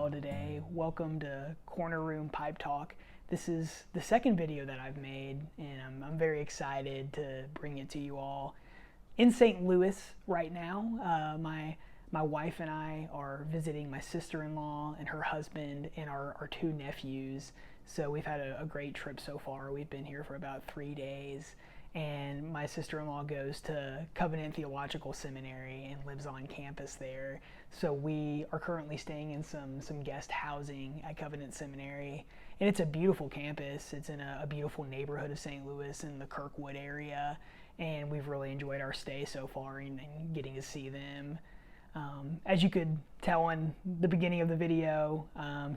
well today. Welcome to Corner Room Pipe Talk. This is the second video that I've made, and I'm very excited to bring it to you all. In St. Louis right now, my wife and I are visiting my sister-in-law and her husband and our two nephews. So we've had a great trip so far. We've been here for about 3 days. And my sister-in-law goes to Covenant Theological Seminary and lives on campus there. So we are currently staying in some guest housing at Covenant Seminary. And it's a beautiful campus. It's in a beautiful neighborhood of St. Louis in the Kirkwood area. And we've really enjoyed our stay so far and getting to see them. As you could tell in the beginning of the video,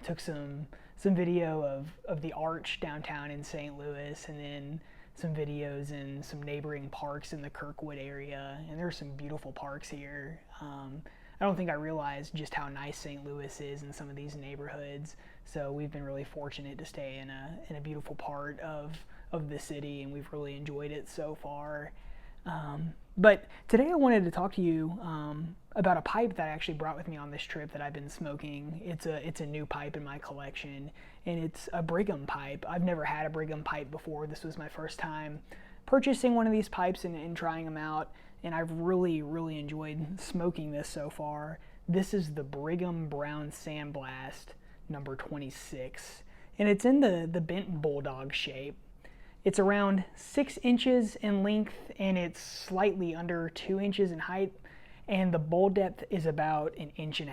took some video of the Arch downtown in St. Louis, and then some videos in some neighboring parks in the Kirkwood area, and there are some beautiful parks here. I don't think I realized just how nice St. Louis is in some of these neighborhoods, so we've been really fortunate to stay in a beautiful part of the city, and we've really enjoyed it so far. But today I wanted to talk to you about a pipe that I actually brought with me on this trip that I've been smoking. It's a new pipe in my collection, and it's a Brigham pipe. I've never had a Brigham pipe before. This was my first time purchasing one of these pipes and trying them out, and I've really enjoyed smoking this so far. This is the Brigham Brown Sandblast number 26, and it's in the bent bulldog shape. It's around 6 inches in length, and it's slightly under 2 inches in height, and the bowl depth is about 1.5 inches.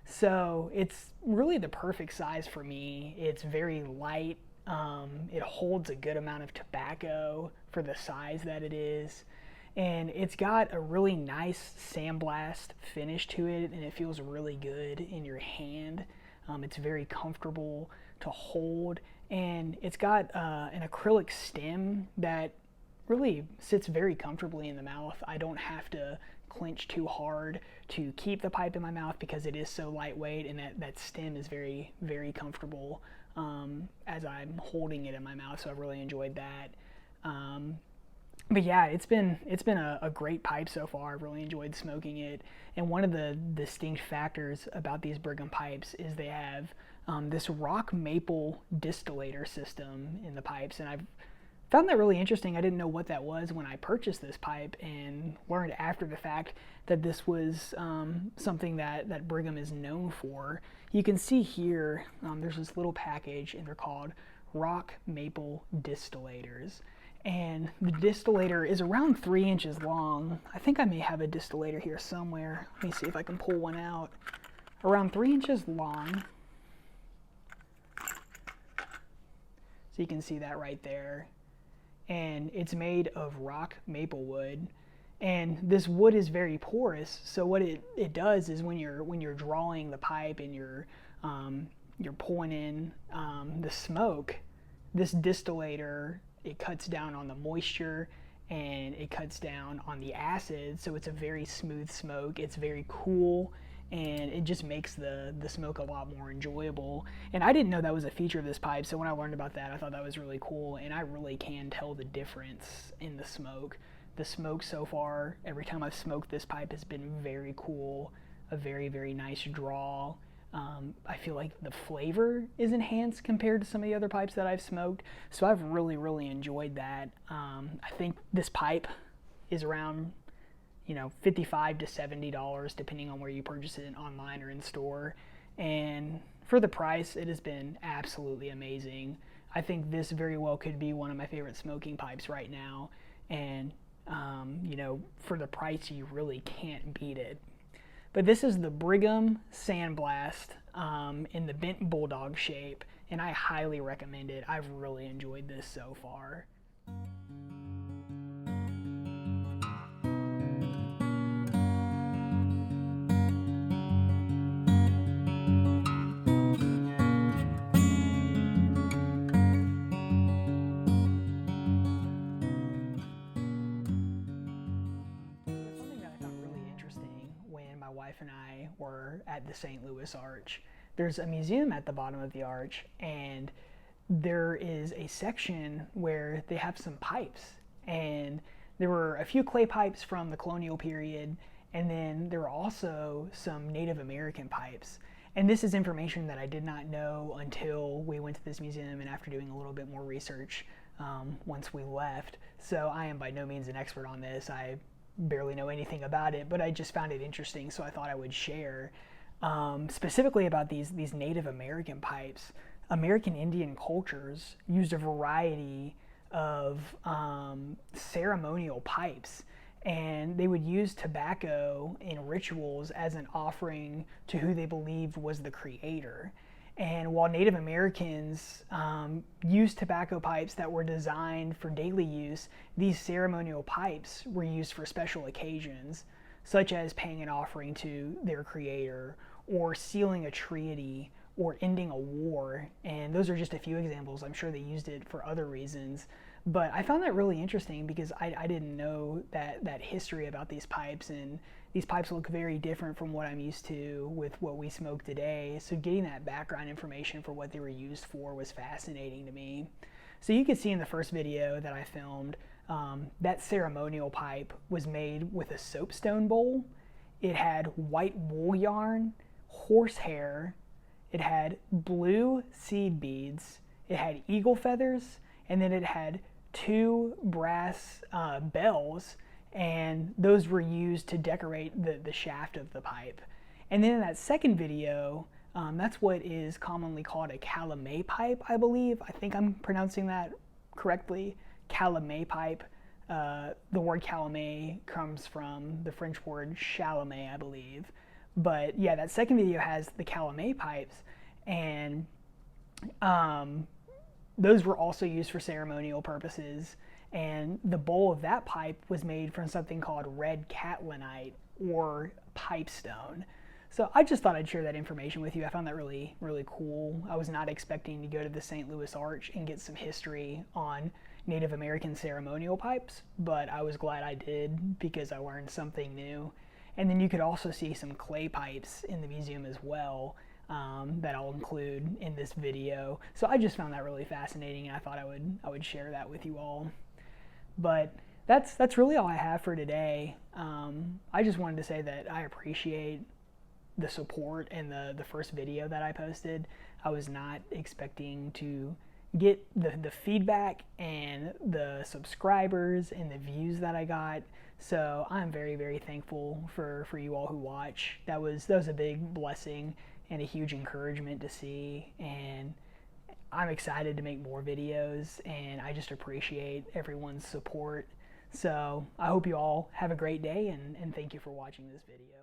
So it's really the perfect size for me. It's very light. It holds a good amount of tobacco for the size that it is, and it's got a really nice sandblast finish to it, and it feels really good in your hand. It's very comfortable to hold, and it's got an acrylic stem that really sits very comfortably in the mouth. I don't have to clench too hard to keep the pipe in my mouth because it is so lightweight, and that stem is very comfortable as I'm holding it in my mouth, so I've really enjoyed that. But yeah, it's been a great pipe so far. I've really enjoyed smoking it, and one of the distinct factors about these Brigham pipes is they have this rock maple distillator system in the pipes, and I've found that really interesting. I didn't know what that was when I purchased this pipe, and learned after the fact that this was something that Brigham is known for. You can see here, there's this little package, and they're called rock maple distillators. And the distillator is around 3 inches long. I think I may have a distillator here somewhere. Let me see if I can pull one out. Around 3 inches long. So you can see that right there. And it's made of rock maple wood. And this wood is very porous, so what it does is when you're drawing the pipe and you're pulling in the smoke, this distillator, it cuts down on the moisture and it cuts down on the acid, so it's a very smooth smoke. It's very cool, and it just makes the smoke a lot more enjoyable. And I didn't know that was a feature of this pipe, so when I learned about that, I thought that was really cool, and I really can tell the difference in the smoke. The smoke so far, every time I've smoked this pipe, has been very cool, a very nice draw. I feel like the flavor is enhanced compared to some of the other pipes that I've smoked, so I've really enjoyed that. I think this pipe is around $55 to $70 depending on where you purchase it, online or in store, and for the price it has been absolutely amazing. I think this very well could be one of my favorite smoking pipes right now, and for the price you really can't beat it. But this is the Brigham Sandblast in the bent bulldog shape, and I highly recommend it. I've really enjoyed this so far. My wife and I were at the St. Louis Arch. There's a museum at the bottom of the arch, and there is a section where they have some pipes, and there were a few clay pipes from the colonial period, and then there were also some Native American pipes. And this is information that I did not know until we went to this museum and after doing a little bit more research once we left. So I am by no means an expert on this. I barely know anything about it, but I just found it interesting, so I thought I would share. Specifically about these Native American pipes. American Indian cultures used a variety of ceremonial pipes, and they would use tobacco in rituals as an offering to who they believed was the creator. And while Native Americans used tobacco pipes that were designed for daily use, these ceremonial pipes were used for special occasions, such as paying an offering to their creator, or sealing a treaty, or ending a war. And those are just a few examples. I'm sure they used it for other reasons. But I found that really interesting because I didn't know that history about these pipes, and these pipes look very different from what I'm used to with what we smoke today. So getting that background information for what they were used for was fascinating to me. So you can see in the first video that I filmed, that ceremonial pipe was made with a soapstone bowl. It had white wool yarn, horsehair, it had blue seed beads, it had eagle feathers, and then it had 2 brass bells, and those were used to decorate the shaft of the pipe. And then in that second video, that's what is commonly called a calumet pipe, I believe. I think I'm pronouncing that correctly. Calumet pipe. The word calumet comes from the French word chalamet, I believe. But yeah, that second video has the calumet pipes, and those were also used for ceremonial purposes. And the bowl of that pipe was made from something called red catlinite, or pipestone. So I just thought I'd share that information with you. I found that really, really cool. I was not expecting to go to the St. Louis Arch and get some history on Native American ceremonial pipes, but I was glad I did because I learned something new. And then you could also see some clay pipes in the museum as well, that I'll include in this video. So I just found that really fascinating, and I thought I would share that with you all. But that's really all I have for today. I just wanted to say that I appreciate the support in the first video that I posted. I was not expecting to get the feedback and the subscribers and the views that I got. So I'm very, very thankful for you all who watch. That was a big blessing and a huge encouragement to see, and I'm excited to make more videos, and I just appreciate everyone's support. So I hope you all have a great day, and thank you for watching this video.